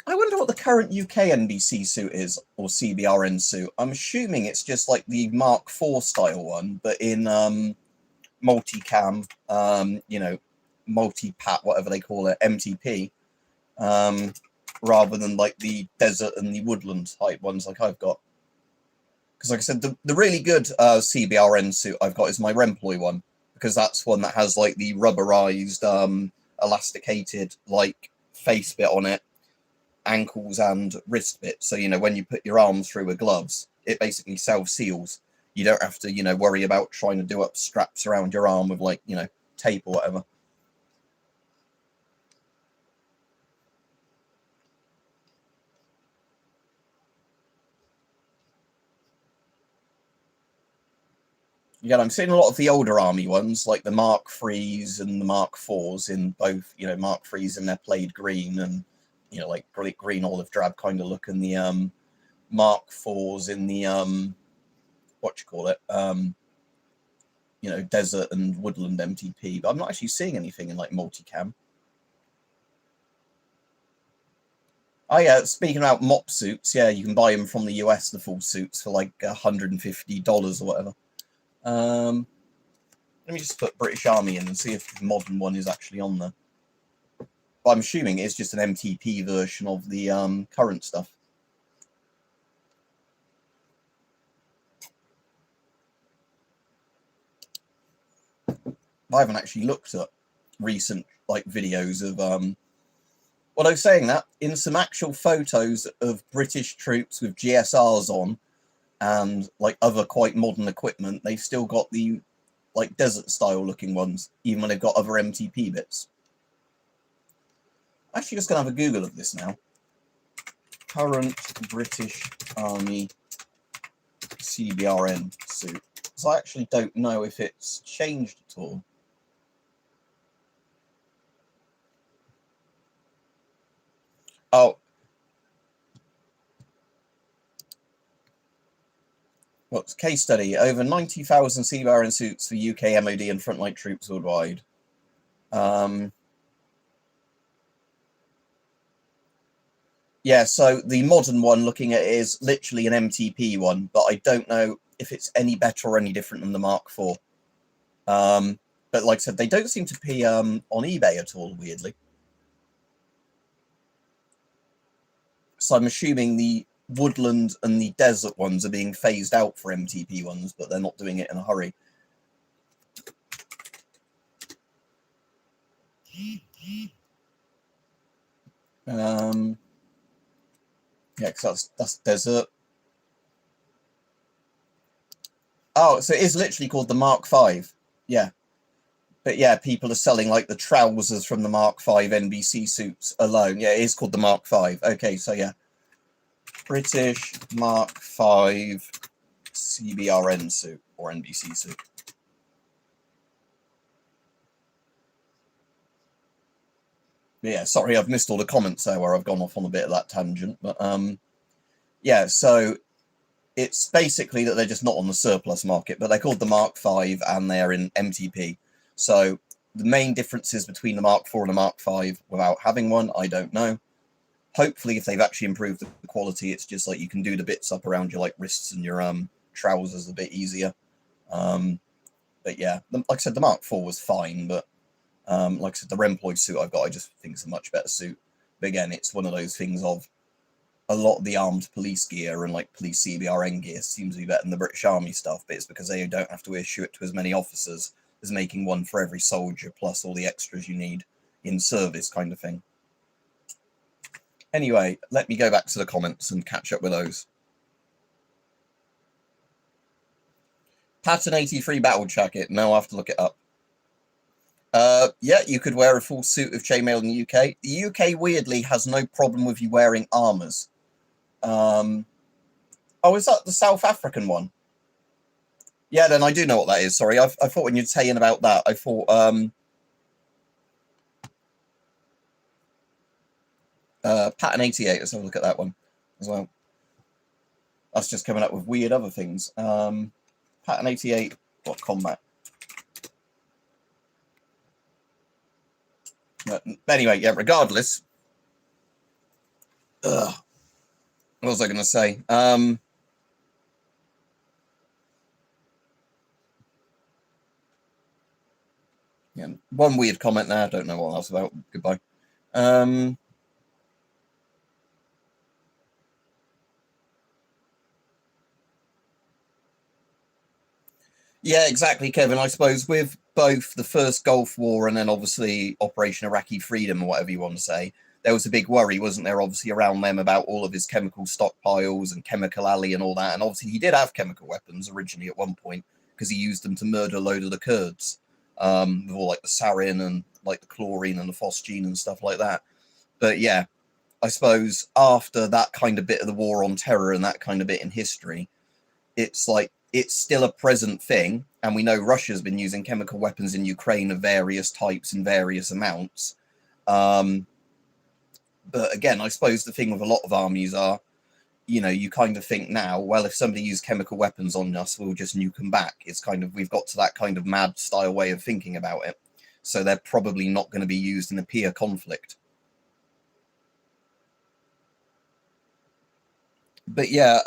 I wonder what the current UK NBC suit is, or CBRN suit. I'm assuming it's just like the Mark IV style one, but in multicam, you know, multi-pat, whatever they call it, MTP, rather than like the desert and the woodland type ones like I've got. Because like I said, the really good CBRN suit I've got is my Remploy one, because that's one that has like the rubberized, elasticated like face bit on it, ankles and wrist bit. So, you know, when you put your arms through with gloves, it basically self-seals. You don't have to, you know, worry about trying to do up straps around your arm with like, you know, tape or whatever. Yeah, I'm seeing a lot of the older army ones, like the Mark IIIs and the Mark IVs in both, you know, Mark IIIs in their plaid green and, you know, like green olive drab kind of look, and the Mark IVs in the, what you call it, you know, desert and woodland MTP. But I'm not actually seeing anything in like multicam. Oh yeah, speaking about mop suits, yeah, you can buy them from the US, the full suits, for like $150 or whatever. Let me just put British Army in and see if the modern one is actually on there. But I'm assuming it's just an MTP version of the current stuff. I haven't actually looked at recent like videos of well, I was saying that in some actual photos of British troops with GSRs on and like other quite modern equipment, they've still got the like desert style looking ones, even when they've got other MTP bits. I'm actually just gonna have a Google of this now. Current British Army CBRN suit. Because I actually don't know if it's changed at all. Oh. What's case study? Over 90,000 CBRN suits for UK MOD and frontline troops worldwide. Yeah, so the modern one looking at it is literally an MTP one, but I don't know if it's any better or any different than the Mark IV. But like I said, they don't seem to be on eBay at all, weirdly. So I'm assuming the woodland and the desert ones are being phased out for MTP ones, but they're not doing it in a hurry. Yeah, because that's desert. Oh, so it is literally called the Mark V. Yeah. But yeah, people are selling like the trousers from the Mark V NBC suits alone. Yeah, it is called the Mark V. Okay, so yeah. British Mark V CBRN suit or NBC suit. Yeah, sorry, I've missed all the comments there where I've gone off on a bit of that tangent. But yeah, so it's basically that they're just not on the surplus market, but they're called the Mark V and they're in MTP. So the main differences between the Mark IV and the Mark V without having one, I don't know. Hopefully, if they've actually improved the quality, it's just like you can do the bits up around your like wrists and your trousers a bit easier. But yeah, like I said, the Mark IV was fine, but like I said, the Remploy suit I've got, I just think it's a much better suit. But again, it's one of those things of a lot of the armed police gear and like police CBRN gear seems to be better than the British Army stuff, but it's because they don't have to issue it to as many officers as making one for every soldier plus all the extras you need in service kind of thing. Anyway, let me go back to the comments and catch up with those. Pattern 83 battle jacket. No, I have to look it up. Yeah, you could wear a full suit of chainmail in the UK. The UK, weirdly, has no problem with you wearing armours. Oh, is that the South African one? Yeah, then I do know what that is. Sorry, I thought when you're saying about that, I thought Pattern 88. Let's have a look at that one as well. That's just coming up with weird other things. Pattern 88. What combat? But anyway, yeah. Regardless, what was I going to say? Yeah, one weird comment there. I don't know what that's about. Goodbye. Yeah, exactly, Kevin. I suppose with both the first Gulf War and then obviously Operation Iraqi Freedom, or whatever you want to say, there was a big worry, wasn't there, obviously around them about all of his chemical stockpiles and chemical alley and all that. And obviously he did have chemical weapons originally at one point because he used them to murder a load of the Kurds, with all like the sarin and like the chlorine and the phosgene and stuff like that. But yeah, I suppose after that kind of bit of the war on terror and that kind of bit in history, it's like it's still a present thing, and we know Russia's been using chemical weapons in Ukraine of various types and various amounts. But again, I suppose the thing with a lot of armies are, you know, you kind of think now, well, if somebody used chemical weapons on us, we'll just nuke them back. It's kind of, we've got to that kind of mad style way of thinking about it. So they're probably not going to be used in a peer conflict. But yeah,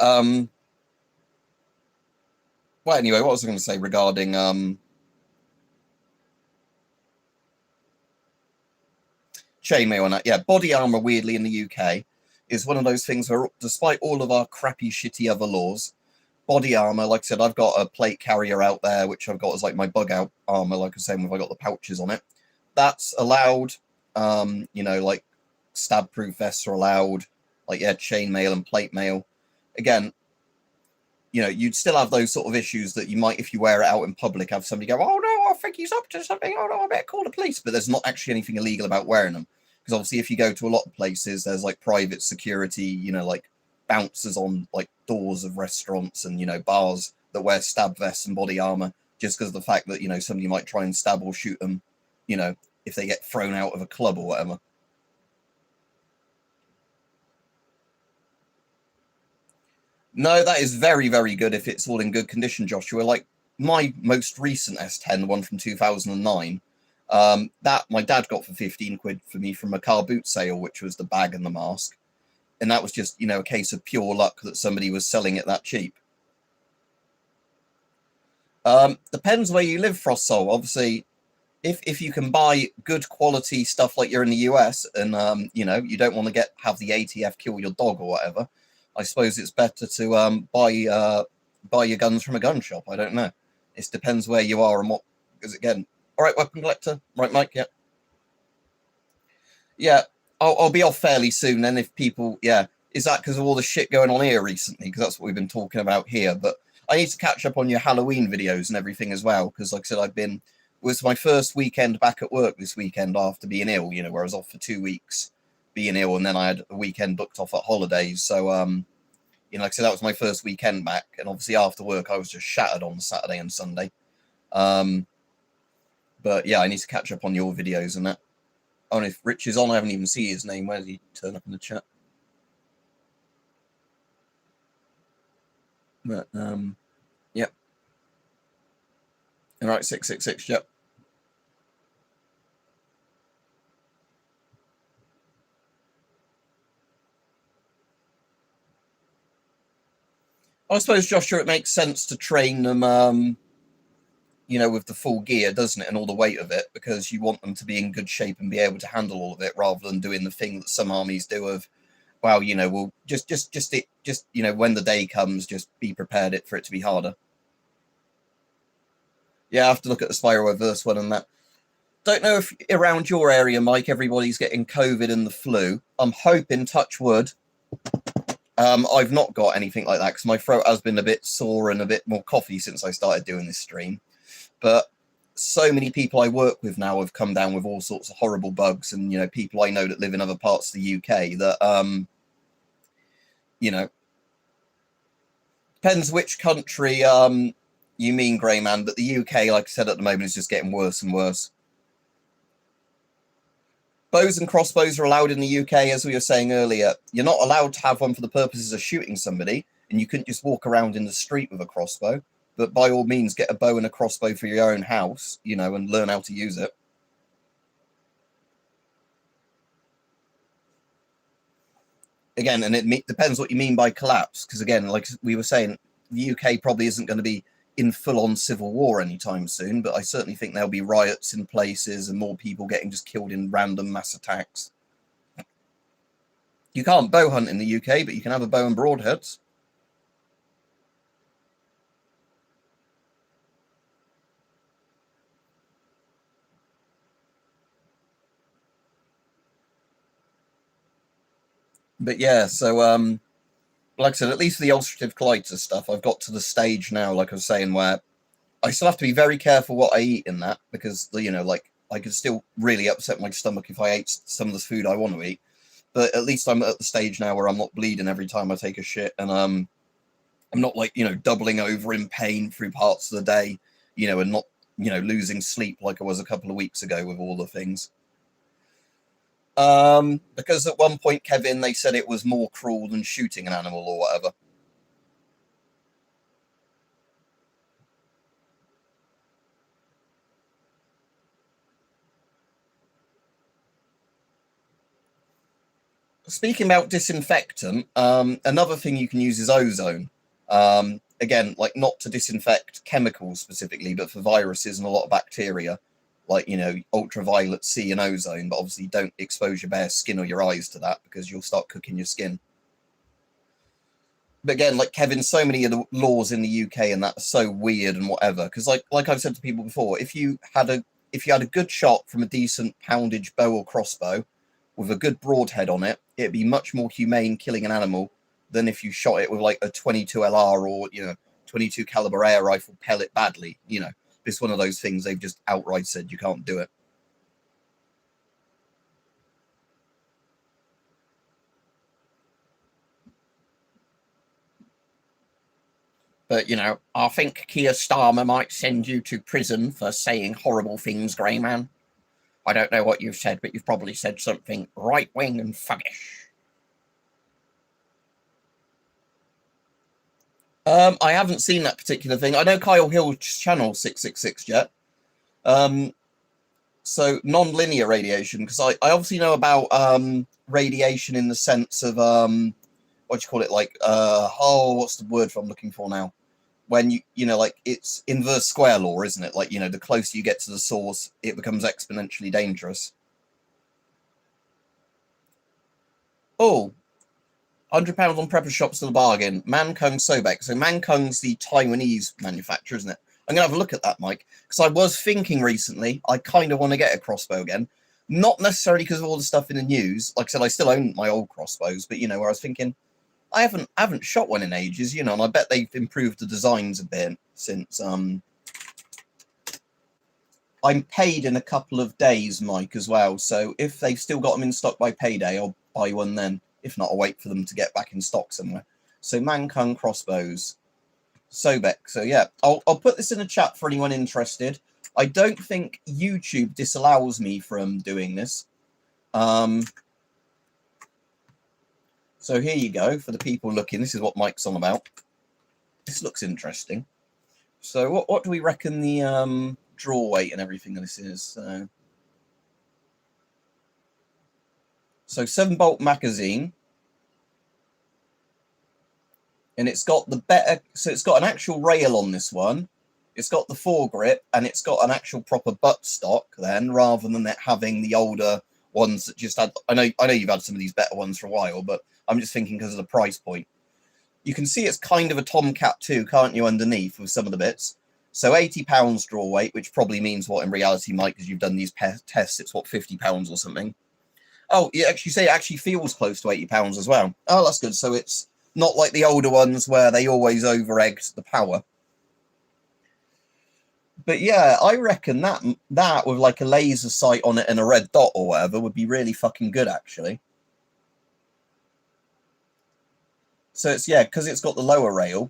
well, anyway, what was I going to say regarding chainmail and that? Yeah, body armor, weirdly, in the UK is one of those things where, despite all of our crappy, shitty other laws, body armor, like I said, I've got a plate carrier out there, which I've got as like my bug out armor, like I said, if I got the pouches on it. That's allowed. You know, like stab proof vests are allowed, like, yeah, chainmail and plate mail. Again, you know, you'd still have those sort of issues that you might, if you wear it out in public, have somebody go, oh no, I think he's up to something, oh no, I better call the police. But there's not actually anything illegal about wearing them. Because obviously if you go to a lot of places, there's like private security, you know, like bouncers on like doors of restaurants and, you know, bars that wear stab vests and body armor just because of the fact that, you know, somebody might try and stab or shoot them, you know, if they get thrown out of a club or whatever. No, that is very, very good if it's all in good condition, Joshua. Like my most recent S10, the one from 2009, that my dad got for 15 quid for me from a car boot sale, which was the bag and the mask. And that was just, you know, a case of pure luck that somebody was selling it that cheap. Depends where you live, Frost Soul. Obviously, if you can buy good quality stuff like you're in the US, and you know, you don't want to have the ATF kill your dog or whatever, I suppose it's better to buy your guns from a gun shop. I don't know. It depends where you are and what. Because again, all right, weapon collector, right, Mike? Yeah, yeah. I'll be off fairly soon. Then, if people, yeah, is that because of all the shit going on here recently? Because that's what we've been talking about here. But I need to catch up on your Halloween videos and everything as well. Because, like I said, it was my first weekend back at work this weekend after being ill. You know, where I was off for 2 weeks being ill, and then I had a weekend booked off at holidays. So, you know, like I said, that was my first weekend back, and obviously after work I was just shattered on Saturday and Sunday. But yeah, I need to catch up on your videos and that. Oh, and if Rich is on, I haven't even seen his name. Where did he turn up in the chat? But yep. All right, 666. Yep. I suppose, Joshua, it makes sense to train them, you know, with the full gear, doesn't it, and all the weight of it, because you want them to be in good shape and be able to handle all of it, rather than doing the thing that some armies do of, well, you know, we'll just you know, when the day comes, just be prepared for it to be harder. Yeah, I have to look at the Spyro Reverse one and that. Don't know if around your area, Mike, everybody's getting COVID and the flu. I'm hoping, touch wood, I've not got anything like that because my throat has been a bit sore and a bit more coughy since I started doing this stream. But so many people I work with now have come down with all sorts of horrible bugs, and, you know, people I know that live in other parts of the UK that, you know, depends which country you mean, Grey Man, but the UK, like I said, at the moment is just getting worse and worse. Bows and crossbows are allowed in the UK, as we were saying earlier. You're not allowed to have one for the purposes of shooting somebody, and you couldn't just walk around in the street with a crossbow. But by all means, get a bow and a crossbow for your own house, you know, and learn how to use it. Again, and it depends what you mean by collapse, because again, like we were saying, the UK probably isn't going to be in full-on civil war anytime soon, but I certainly think there'll be riots in places and more people getting just killed in random mass attacks. You can't bow hunt in the UK, but you can have a bow and broadheads. But yeah, so like I said, at least for the ulcerative colitis stuff, I've got to the stage now, like I was saying, where I still have to be very careful what I eat in that, because, you know, like, I could still really upset my stomach if I ate some of the food I want to eat. But at least I'm at the stage now where I'm not bleeding every time I take a shit, and I'm not, like, you know, doubling over in pain through parts of the day, you know, and not, you know, losing sleep like I was a couple of weeks ago with all the things. Because at one point, Kevin, they said it was more cruel than shooting an animal or whatever. Speaking about disinfectant, another thing you can use is ozone. Again, like, not to disinfect chemicals specifically, but for viruses and a lot of bacteria, like, you know, ultraviolet C and ozone. But obviously, don't expose your bare skin or your eyes to that, because you'll start cooking your skin. But again, like Kevin, so many of the laws in the UK and that are so weird and whatever. Because like I've said to people before, if you had a good shot from a decent poundage bow or crossbow with a good broadhead on it, it'd be much more humane killing an animal than if you shot it with like a 22 LR or, you know, 22 caliber air rifle pellet badly. You know, it's one of those things they've just outright said you can't do it. But, you know, I think Keir Starmer might send you to prison for saying horrible things, Grey Man. I don't know what you've said, but you've probably said something right-wing and fuggish. I haven't seen that particular thing. I know Kyle Hill's channel 666 yet. So non-linear radiation, because I obviously know about radiation in the sense of what do you call it, like what's the word I'm looking for now? when you know, like, it's inverse square law, isn't it? Like, you know, the closer you get to the source, it becomes exponentially dangerous. Oh, £100 on prepper shops to the bargain. Mankung Sobek. So Mankung's the Taiwanese manufacturer, isn't it? I'm going to have a look at that, Mike, because I was thinking recently I kind of want to get a crossbow again. Not necessarily because of all the stuff in the news. Like I said, I still own my old crossbows, but, you know, where I was thinking, I haven't shot one in ages, you know, and I bet they've improved the designs a bit since I'm paid in a couple of days, Mike, as well. So if they've still got them in stock by payday, I'll buy one then. If not, I'll wait for them to get back in stock somewhere. So Mankung crossbows, Sobek. So yeah, I'll put this in the chat for anyone interested. I don't think YouTube disallows me from doing this. So here you go for the people looking. This is what Mike's on about. This looks interesting. So what do we reckon the draw weight and everything of this is? So 7-bolt magazine, and it's got the better. So it's got an actual rail on this one. It's got the foregrip, and it's got an actual proper butt stock. Then, rather than it having the older ones that just had. I know you've had some of these better ones for a while, but I'm just thinking because of the price point. You can see it's kind of a Tomcat too, can't you? Underneath with some of the bits. So £80 draw weight, which probably means what in reality, Mike, because you've done these tests, it's what, £50 or something. Oh, you actually say it actually feels close to £80 as well. Oh, that's good. So it's not like the older ones where they always over-egged the power. But yeah, I reckon that with like a laser sight on it and a red dot or whatever would be really fucking good, actually. So it's, yeah, because it's got the lower rail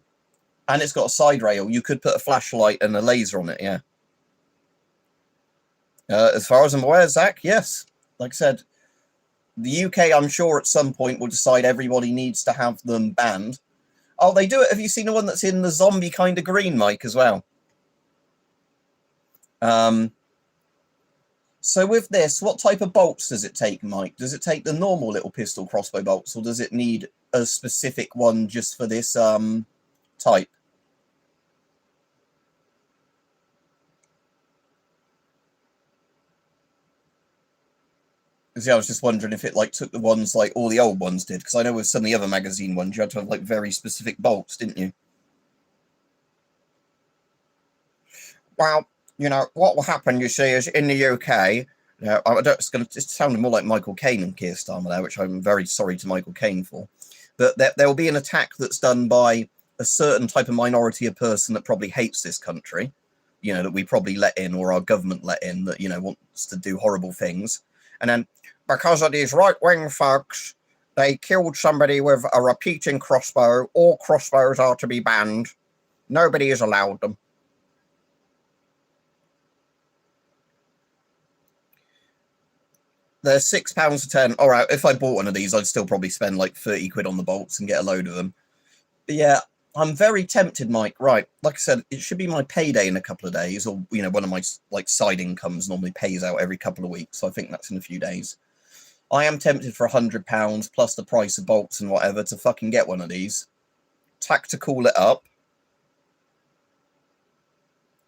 and it's got a side rail, you could put a flashlight and a laser on it, yeah. As far as I'm aware, Zach, yes. Like I said, the UK, I'm sure at some point will decide everybody needs to have them banned. Oh, they do it. Have you seen the one that's in the zombie kind of green, Mike, as well? So with this, what type of bolts does it take, Mike? Does it take the normal little pistol crossbow bolts, or does it need a specific one just for this type? Yeah, I was just wondering if it like took the ones like all the old ones did, because I know with some of the other magazine ones you had to have like very specific bolts, didn't you? Well, you know what will happen, you see, is in the UK. It's going to sound more like Michael Caine and Keir Starmer there, which I'm very sorry to Michael Caine for. But there will be an attack that's done by a certain type of minority of person that probably hates this country, you know, that we probably let in, or our government let in, that, you know, wants to do horrible things. And then because of these right-wing folks, they killed somebody with a repeating crossbow. All crossbows are to be banned. Nobody is allowed them. They're £6 for 10. All right, if I bought one of these, I'd still probably spend like 30 quid on the bolts and get a load of them. But yeah, I'm very tempted, Mike. Right, like I said, it should be my payday in a couple of days, or, you know, one of my like side incomes normally pays out every couple of weeks, so I think that's in a few days. I am tempted for £100 plus the price of bolts and whatever to fucking get one of these. Tactical it up.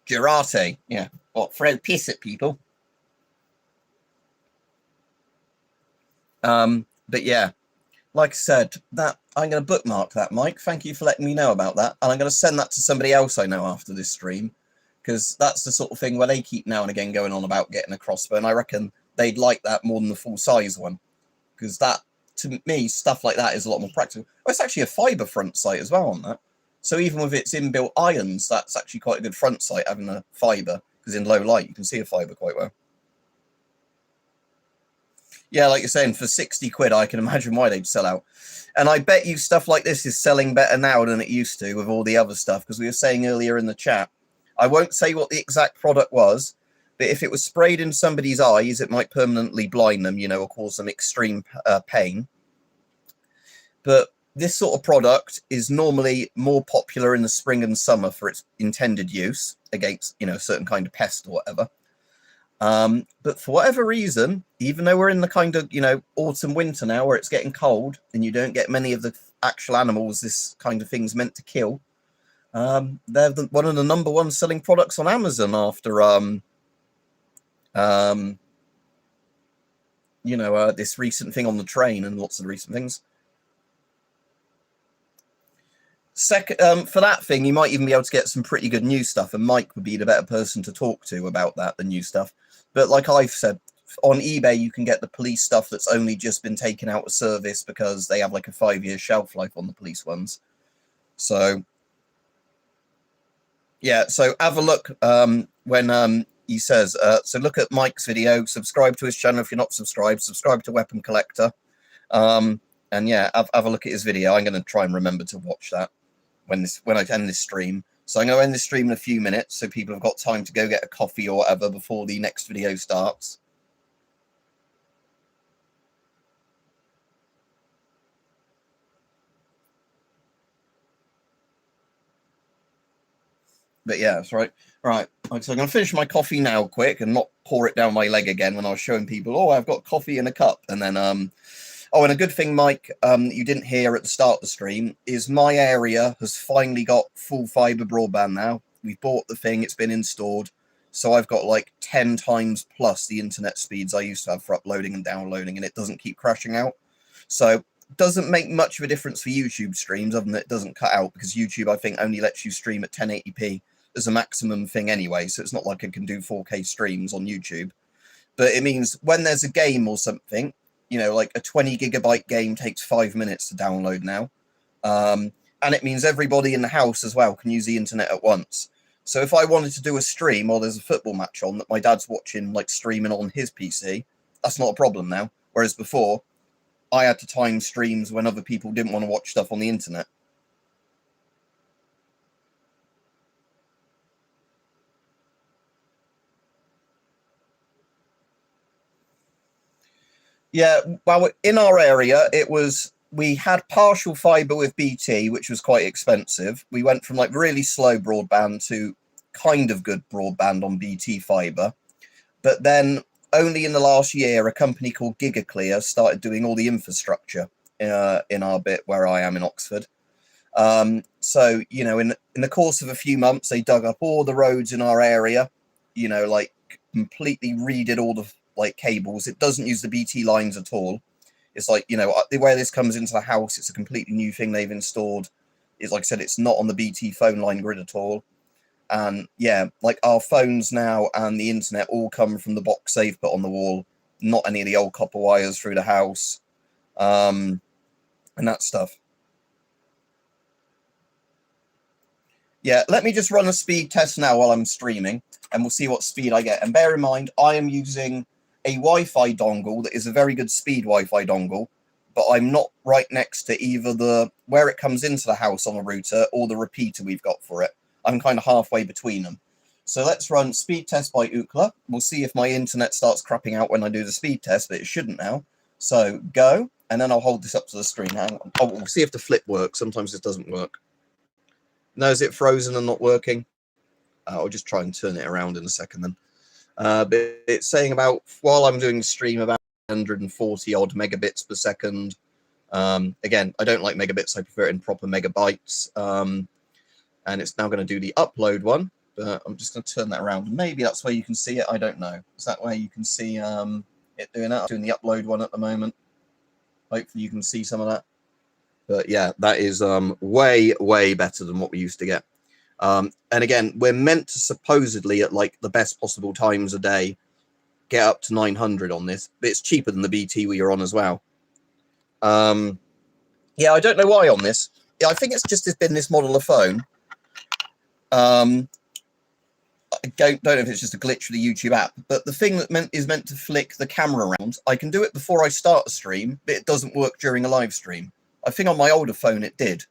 Girate, yeah. What, throw piss at people? But yeah, like I said, that I'm going to bookmark that, Mike. Thank you for letting me know about that. And I'm going to send that to somebody else I know after this stream, because that's the sort of thing where they keep now and again going on about getting a crossbow. And I reckon they'd like that more than the full-size one, because that, to me, stuff like that is a lot more practical. Oh, it's actually a fibre front sight as well on that. So even with its inbuilt irons, that's actually quite a good front sight, having a fibre, because in low light you can see a fibre quite well. Yeah, like you're saying, for 60 quid, I can imagine why they'd sell out. And I bet you stuff like this is selling better now than it used to with all the other stuff, because we were saying earlier in the chat, I won't say what the exact product was, but if it was sprayed in somebody's eyes, it might permanently blind them, you know, or cause them extreme pain. But this sort of product is normally more popular in the spring and summer for its intended use against, you know, a certain kind of pest or whatever. But for whatever reason, even though we're in the kind of, you know, autumn, winter now where it's getting cold and you don't get many of the actual animals this kind of thing's meant to kill, They're one of the #1 selling products on Amazon after this recent thing on the train and lots of recent things. Second, for that thing, you might even be able to get some pretty good new stuff, and Mike would be the better person to talk to about that, the new stuff. But like I've said, on eBay, you can get the police stuff that's only just been taken out of service because they have like a 5-year shelf life on the police ones. So, yeah, so have a look when he says, so look at Mike's video, subscribe to his channel if you're not subscribed, subscribe to Weapon Collector. And yeah, have a look at his video. I'm going to try and remember to watch that when I end this stream. So I'm going to end this stream in a few minutes so people have got time to go get a coffee or whatever before the next video starts. But yeah, that's right. Right. So I'm going to finish my coffee now quick and not pour it down my leg again when I was showing people, oh, I've got coffee in a cup. And then, oh, and a good thing, Mike, you didn't hear at the start of the stream is my area has finally got full fiber broadband now. We've bought the thing. It's been installed. So I've got like 10 times plus the internet speeds I used to have for uploading and downloading, and it doesn't keep crashing out. So doesn't make much of a difference for YouTube streams, other than it doesn't cut out, because YouTube, I think, only lets you stream at 1080p as a maximum thing anyway, so it's not like I can do 4K streams on YouTube. But it means when there's a game or something, like a 20 gigabyte game takes 5 minutes to download now. And it means everybody in the house as well can use the internet at once. So if I wanted to do a stream while there's a football match on that my dad's watching, like streaming on his PC, that's not a problem now. Whereas before, I had to time streams when other people didn't want to watch stuff on the internet. Yeah, well, in our area, we had partial fiber with BT, which was quite expensive. We went from like really slow broadband to kind of good broadband on BT fiber. But then only in the last year, a company called GigaClear started doing all the infrastructure in our bit where I am in Oxford. So, in the course of a few months, they dug up all the roads in our area, like completely redid all the like cables. It doesn't use the BT lines at all. It's like, the way this comes into the house, it's a completely new thing they've installed. It's like I said, it's not on the BT phone line grid at all. And yeah, like our phones now and the internet all come from the box they've put on the wall, not any of the old copper wires through the house, and that stuff. Yeah, let me just run a speed test now while I'm streaming, and we'll see what speed I get. And bear in mind, I am using a Wi-Fi dongle that is a very good speed Wi-Fi dongle, but I'm not right next to either where it comes into the house on the router or the repeater we've got for it. I'm kind of halfway between them. So let's run speed test by Ookla. We'll see if my internet starts crapping out when I do the speed test, but it shouldn't now. So go, and then I'll hold this up to the screen. Hang on. Oh, we'll see if the flip works. Sometimes it doesn't work. No, is it frozen and not working? I'll just try and turn it around in a second then. But it's saying while I'm doing the stream, about 140 odd megabits per second. Again, I don't like megabits. I prefer it in proper megabytes. And it's now going to do the upload one. But I'm just going to turn that around. Maybe that's where you can see it. I don't know. Is that where you can see it doing that? I'm doing the upload one at the moment. Hopefully you can see some of that. But yeah, that is way, way better than what we used to get. And again, we're meant to supposedly at like the best possible times a day get up to 900 on this, but it's cheaper than the BT we are on as well. Yeah, I don't know why on this. Yeah, I think it's been this model of phone. I don't know if it's just a glitch with the YouTube app, but the thing that is meant to flick the camera around, I can do it before I start a stream, but it doesn't work during a live stream. I think on my older phone it did.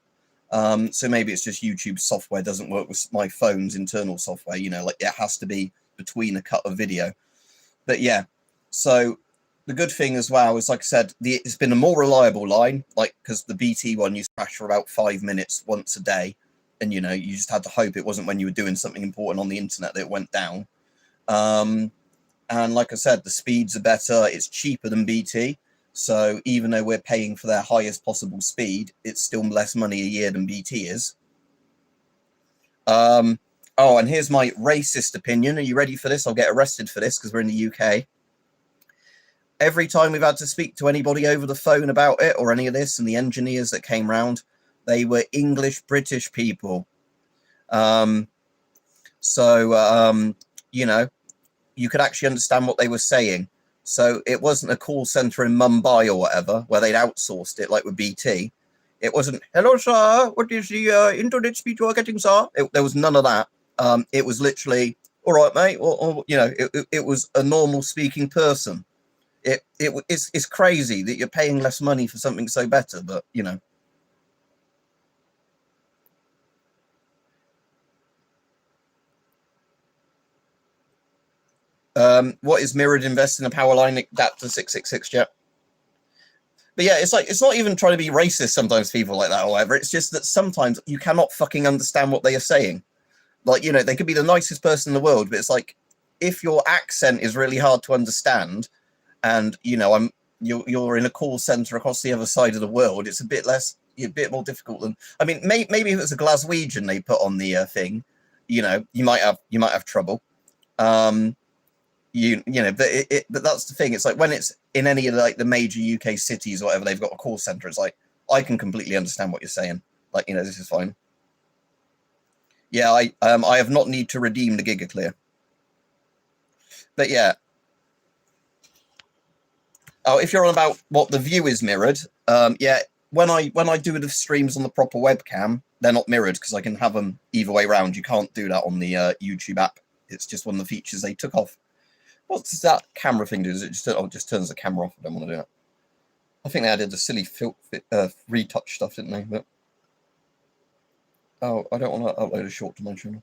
So maybe it's just YouTube software doesn't work with my phone's internal software, like it has to be between a cut of video. But yeah, so the good thing as well is, like I said, it's been a more reliable line, like because the BT one used to crash for about 5 minutes once a day. And, you just had to hope it wasn't when you were doing something important on the internet that it went down. And like I said, the speeds are better. It's cheaper than BT. So even though we're paying for their highest possible speed, it's still less money a year than BT is. Oh, and here's my racist opinion. Are you ready for this? I'll get arrested for this because we're in the UK. Every time we've had to speak to anybody over the phone about it or any of this, and the engineers that came round, they were English British people. You know, you could actually understand what they were saying. So it wasn't a call center in Mumbai or whatever where they'd outsourced it like with BT. It wasn't, hello, sir, what is the internet speed you are getting, sir? There was none of that. It was literally, all right, mate. Or you know, it was a normal speaking person. It's crazy that you're paying less money for something so better, but, you know. What is mirrored invest in a power line adapter 666 jet? But yeah, it's like, it's not even trying to be racist sometimes, people like that or whatever. It's just that sometimes you cannot fucking understand what they are saying. Like, you know, they could be the nicest person in the world, but it's like, if your accent is really hard to understand and, you know, you're in a call center across the other side of the world, it's a bit more difficult than, I mean, maybe if it was a Glaswegian they put on the thing, you know, you might have trouble. You know, but that's the thing. It's like when it's in any of the major UK cities or whatever, they've got a call center. It's like, I can completely understand what you're saying. Like, you know, this is fine. Yeah, I have not need to redeem the GigaClear. But yeah. Oh, if you're on about what the view is mirrored, yeah, when I do the streams on the proper webcam, they're not mirrored because I can have them either way around. You can't do that on the YouTube app. It's just one of the features they took off. What does that camera thing do? Does it just turns the camera off? I don't want to do it. I think they added the silly retouch stuff, didn't they? But oh, I don't want to upload a short to my channel.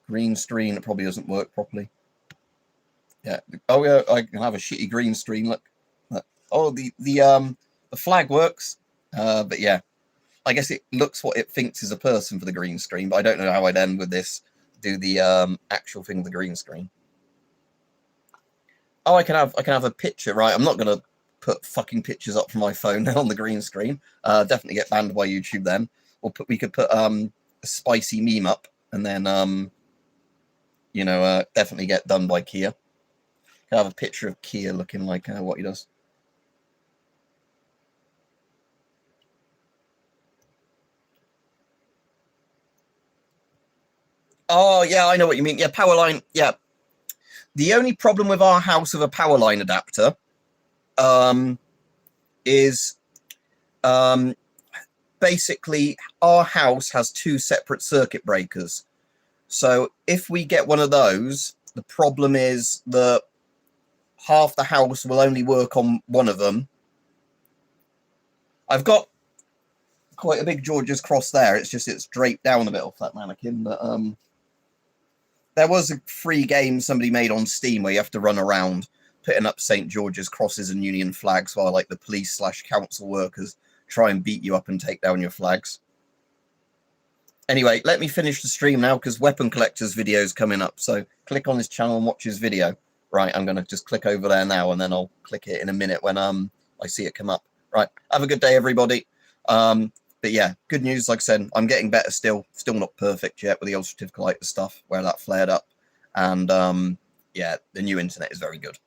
Green screen, it probably doesn't work properly. Yeah. Oh yeah, I can have a shitty green screen. Look. Oh, the flag works. But yeah, I guess it looks what it thinks is a person for the green screen. But I don't know how I'd end with this. Do the actual thing with the green screen. Oh, I can have a picture, right? I'm not gonna put fucking pictures up from my phone on the green screen. Definitely get banned by YouTube then. Or we could put a spicy meme up, and then you know, definitely get done by Kia. Can have a picture of Kia looking like what he does. Oh yeah, I know what you mean. Yeah, power line. Yeah. The only problem with our house with a power line adapter is basically our house has two separate circuit breakers. So if we get one of those, the problem is that half the house will only work on one of them. I've got quite a big George's cross there. It's just it's draped down a bit off that mannequin, but there was a free game somebody made on Steam where you have to run around putting up St. George's crosses and Union flags while like the police/council workers try and beat you up and take down your flags. Anyway, let me finish the stream now because Weapon Collector's video is coming up. So click on his channel and watch his video. Right, I'm going to just click over there now and then I'll click it in a minute when I see it come up. Right, have a good day, everybody. But yeah, good news. Like I said, I'm getting better still. Still not perfect yet with the ultra colitis stuff where that flared up. And yeah, the new internet is very good.